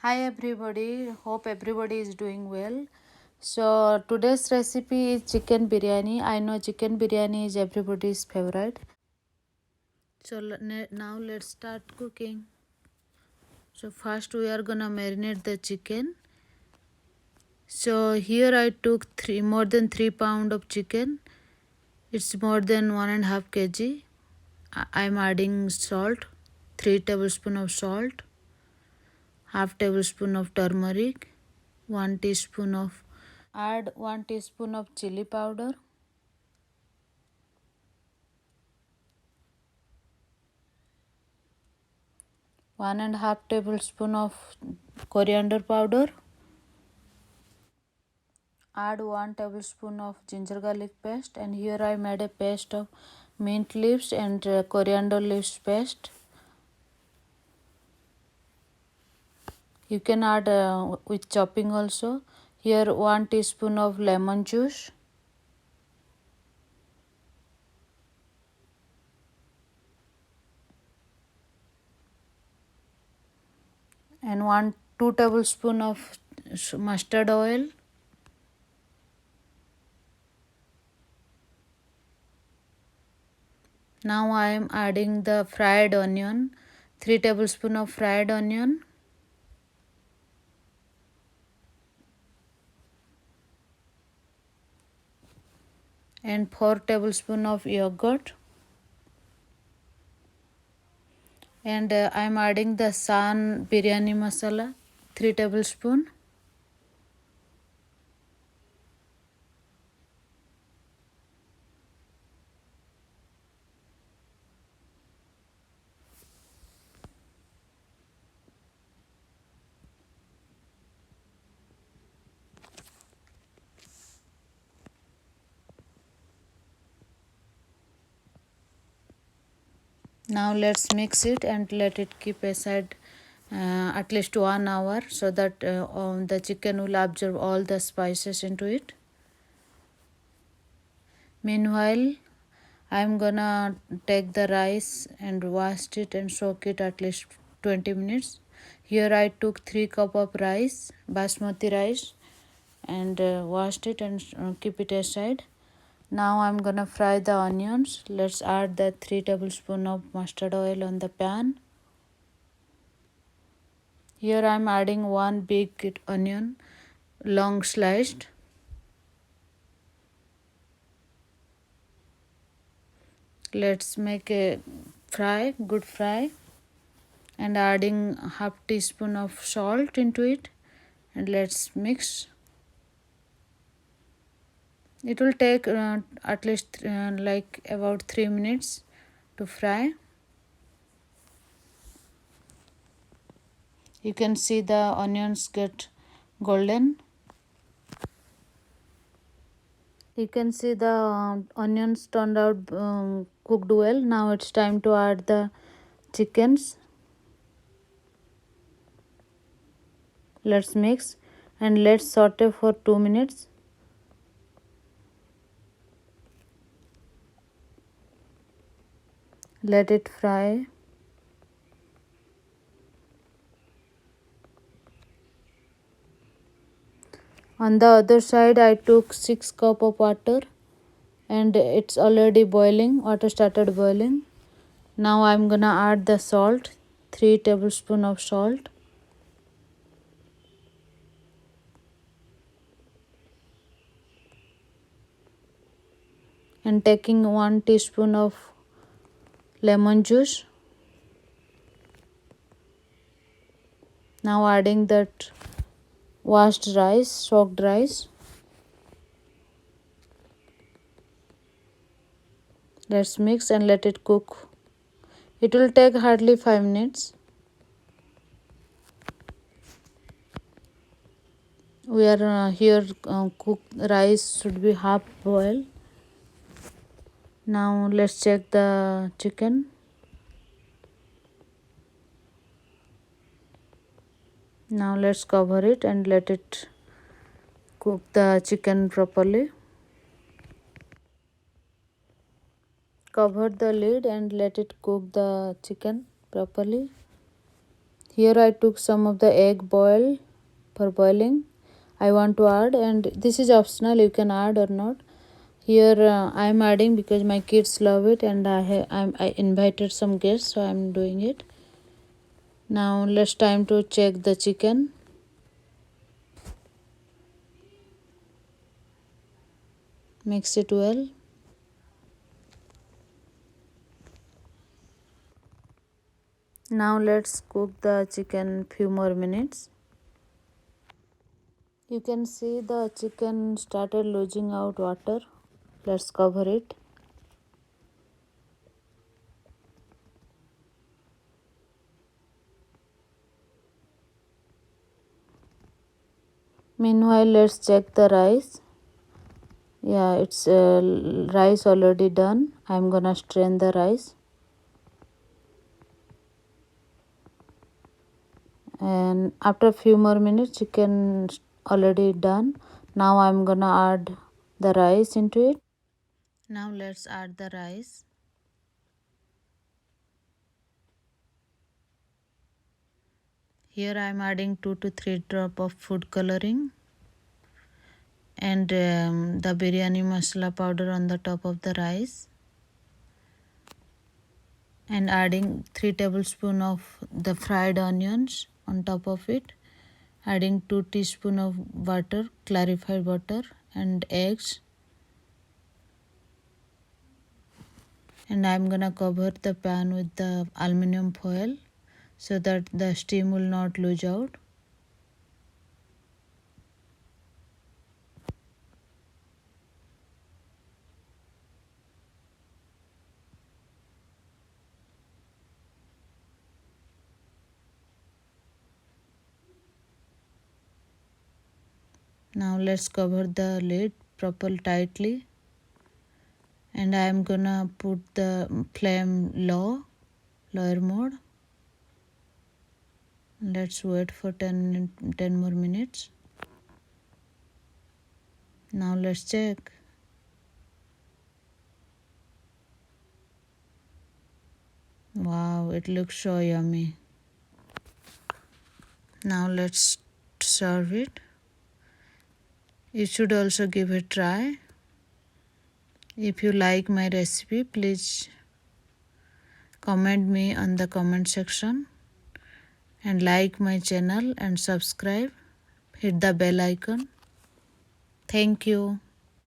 Hi everybody, hope everybody is doing well. So today's recipe is chicken biryani. I know chicken biryani is everybody's favorite. So now let's start cooking. So first we are gonna marinate the chicken. So here I took more than 3 pounds of chicken. It's more than 1.5 kg. I'm adding salt, 3 tablespoons of salt, half tablespoon of turmeric, 1 teaspoon of add 1 teaspoon of chili powder, 1.5 tablespoon of coriander powder, add 1 tablespoon of ginger garlic paste, and here I made a paste of mint leaves and coriander leaves paste. You can add with chopping also. Here 1 teaspoon of lemon juice, and 2 tablespoon of mustard oil. Now I am adding the fried onion, 3 tablespoon of fried onion, and 4 tablespoon of yogurt, and I am adding the san biryani masala, 3 tablespoon, now let's mix it and let it keep aside at least 1 hour, so that the chicken will absorb all the spices into it. Meanwhile, I'm gonna take the rice and wash it and soak it at least 20 minutes. Here I took 3 cup of rice, basmati rice, and washed it and keep it aside. Now I'm gonna fry the onions. Let's add the 3 tablespoon of mustard oil on the pan. Here I'm adding 1 big onion, long sliced. Let's make a good fry, and adding half teaspoon of salt into it, and let's mix. It will take at least like about 3 minutes to fry. You can see the onions get golden. You can see the onions turned out cooked well. Now it's time to add the chickens. Let's mix and let's saute for 2 minutes. Let it fry. On the other side, I took 6 cup of water, and it's already boiling. Water started boiling. Now I'm gonna add the salt, 3 tablespoon of salt, and taking 1 teaspoon of lemon juice. Now adding that washed rice, soaked rice. Let's mix and let it cook. It will take hardly 5 minutes. We are here cooked rice should be half boiled. Now let's check the chicken. Now let's cover it and let it cook the chicken properly. Cover the lid and let it cook the chicken properly. Here I took some of the egg boil for boiling. I want to add, and this is optional, you can add or not. Here I am adding because my kids love it, and I invited some guests, so I am doing it. Now let's time to check the chicken. Mix it well. Now let's cook the chicken few more minutes. You can see the chicken started losing out water. Let's cover it. Meanwhile, let's check the rice. Yeah, it's rice already done. I'm gonna strain the rice. And after a few more minutes, chicken already done. Now I'm gonna add the rice into it. Now let's add the rice. Here I'm adding 2 to 3 drop of food coloring and the biryani masala powder on the top of the rice, and adding 3 tablespoons of the fried onions on top of it, adding 2 teaspoons of butter, clarified butter, and eggs. And I'm gonna cover the pan with the aluminum foil so that the steam will not lose out. Now let's cover the lid properly tightly, and I am gonna put the flame lower mode. Let's wait for 10 more minutes. Now let's check. Wow, it looks so yummy. Now let's serve it. You should also give it a try. If you like my recipe, please comment me on the comment section, and like my channel and subscribe. Hit the bell icon. Thank you.